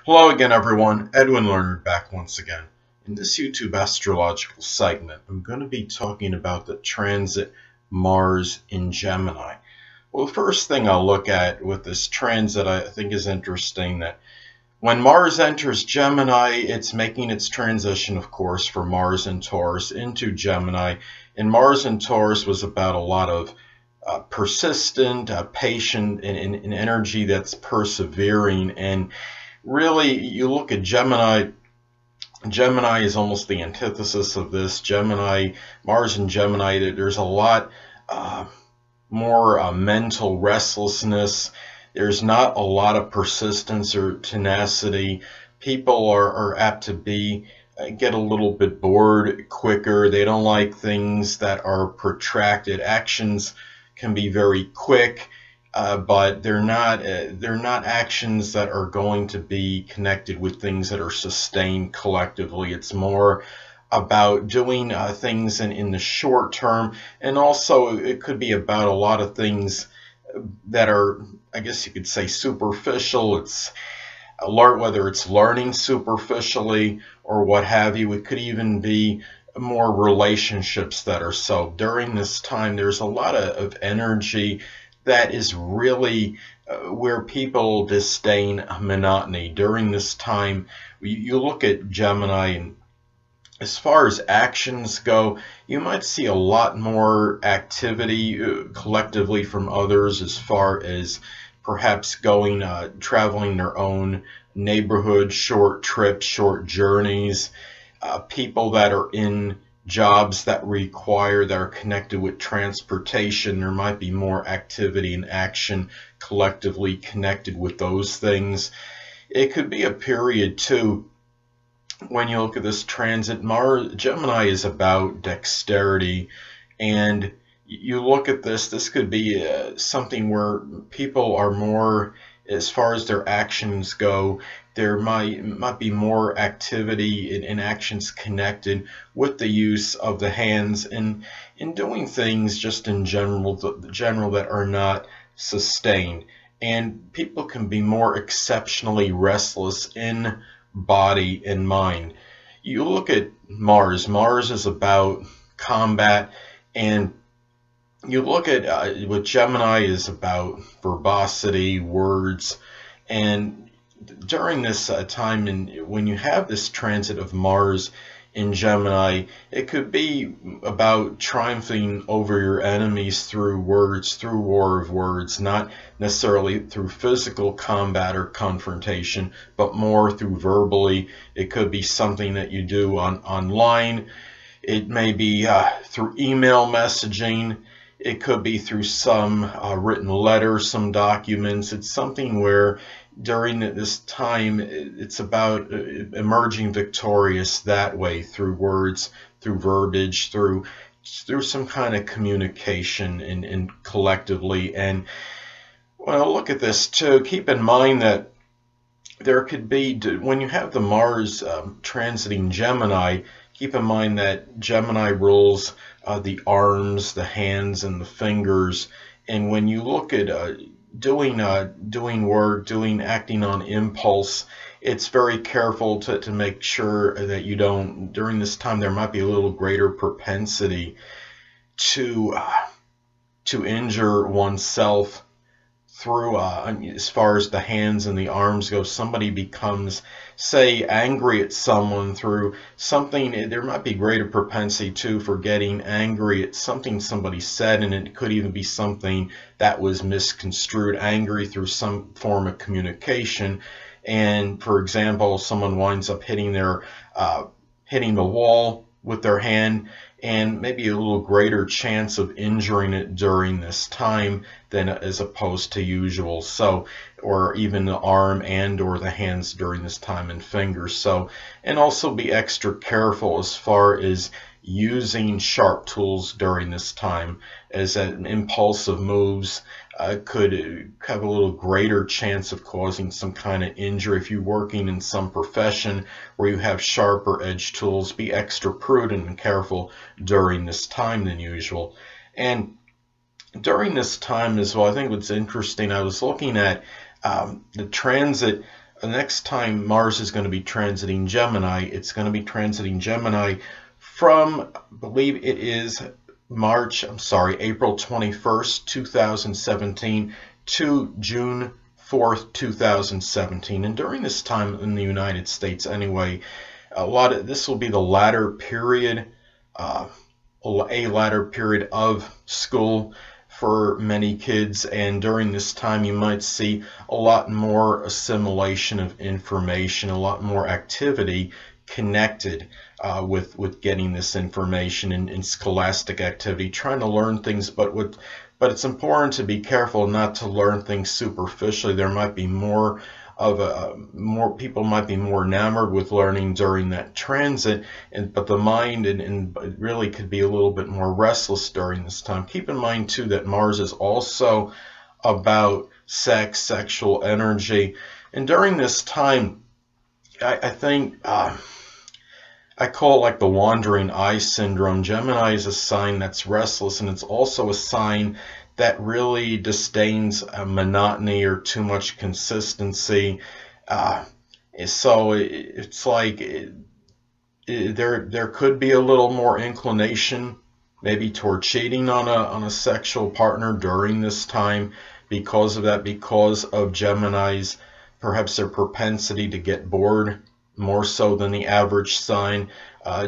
Hello again, everyone. Edwin Learnard back once again. In this YouTube astrological segment, I'm going to be talking about the transit Mars in Gemini. Well, the first thing I'll look at with this transit I think is interesting that when Mars enters Gemini, it's making its transition, of course, from Mars in Taurus into Gemini. And Mars in Taurus was about a lot of persistent, patient, and energy that's persevering. And really, you look at Gemini. Gemini is almost the antithesis of this. Gemini, Mars and Gemini, there's a lot more mental restlessness. There's not a lot of persistence or tenacity. People are apt to get a little bit bored quicker. They don't like things that are protracted. Actions can be very quick, but they're not actions that are going to be connected with things that are sustained collectively. It's more about doing things in the short term, and also it could be about a lot of things that are, I guess you could say, superficial. It's whether it's learning superficially or what have you. It could even be more relationships that are so. During this time, there's a lot of energy that is really where people disdain monotony. During this time, you look at Gemini, and as far as actions go, you might see a lot more activity collectively from others, as far as perhaps traveling their own neighborhood, short trips, short journeys. People that are in jobs that are connected with transportation, there might be more activity and action collectively connected with those things. It could be a period too, when you look at this transit. Gemini is about dexterity, and you look at this could be something where people are more, as far as their actions go, there might be more activity and actions connected with the use of the hands and in doing things just in general that are not sustained. And people can be more exceptionally restless in body and mind. You look at Mars. Mars is about combat, and you look at what Gemini is about: verbosity, words. And during this time, and when you have this transit of Mars in Gemini, it could be about triumphing over your enemies through words, through war of words, not necessarily through physical combat or confrontation, but more through verbally. It could be something that you do online. It may be through email messaging. It could be through some written letters, some documents. It's something where during this time, it's about emerging victorious that way, through words, through verbiage, through some kind of communication and collectively. And well, look at this too. Keep in mind that there could be, when you have the Mars transiting Gemini, keep in mind that Gemini rules the arms, the hands, and the fingers. And when you look at doing work, acting on impulse, it's very careful to make sure that you don't, during this time, there might be a little greater propensity to injure oneself through, as far as the hands and the arms go. Somebody becomes, say, angry at someone through something, there might be greater propensity too for getting angry at something somebody said, and it could even be something that was misconstrued, angry through some form of communication. And for example, someone winds up hitting the wall with their hand, and maybe a little greater chance of injuring it during this time than as opposed to usual. So, or even the arm and or the hands during this time, and fingers. So, and also be extra careful as far as using sharp tools during this time, as that impulsive moves could have a little greater chance of causing some kind of injury. If you're working in some profession where you have sharper edge tools, be extra prudent and careful during this time than usual. And during this time as well, I think what's interesting, I was looking at the transit next time Mars is going to be transiting Gemini, it's going to be transiting Gemini from, I believe it is April 21st, 2017 to June 4th, 2017. And during this time in the United States anyway, this will be the latter period, a latter period of school for many kids, and during this time you might see a lot more assimilation of information, a lot more activity connected with getting this information in scholastic activity, trying to learn things, but it's important to be careful not to learn things superficially. There might be more people might be more enamored with learning during that transit, but the mind and really could be a little bit more restless during this time. Keep in mind too that Mars is also about sex, sexual energy, and during this time, I think I call it like the wandering eye syndrome. Gemini is a sign that's restless, and it's also a sign that really disdains monotony or too much consistency. So it's like there could be a little more inclination maybe toward cheating on a sexual partner during this time because of that, because of Gemini's, perhaps their propensity to get bored more so than the average sign.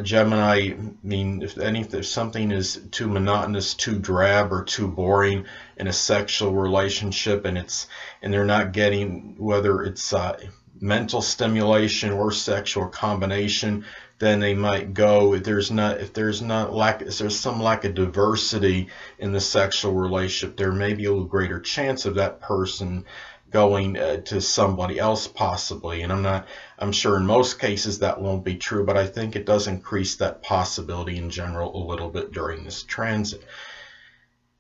Gemini, I mean, if something is too monotonous, too drab, or too boring in a sexual relationship, and they're not getting, whether it's mental stimulation or sexual combination, then they might go. If there's some lack of diversity in the sexual relationship, there may be a little greater chance of that person going to somebody else possibly. And I'm sure in most cases that won't be true, but I think it does increase that possibility in general a little bit during this transit.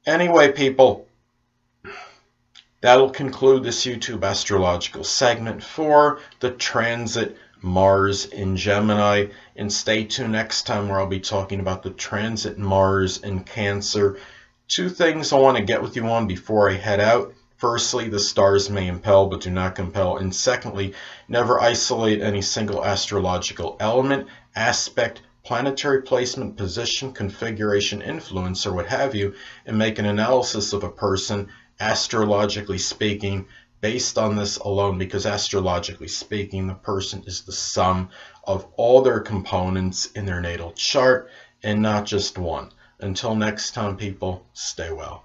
Anyway, people, that'll conclude this YouTube astrological segment for the transit Mars in Gemini, and stay tuned next time where I'll be talking about the transit Mars in Cancer. Two things I want to get with you on before I head out. Firstly, the stars may impel but do not compel. And secondly, never isolate any single astrological element, aspect, planetary placement, position, configuration, influence, or what have you, and make an analysis of a person, astrologically speaking, based on this alone, because astrologically speaking, the person is the sum of all their components in their natal chart and not just one. Until next time, people, stay well.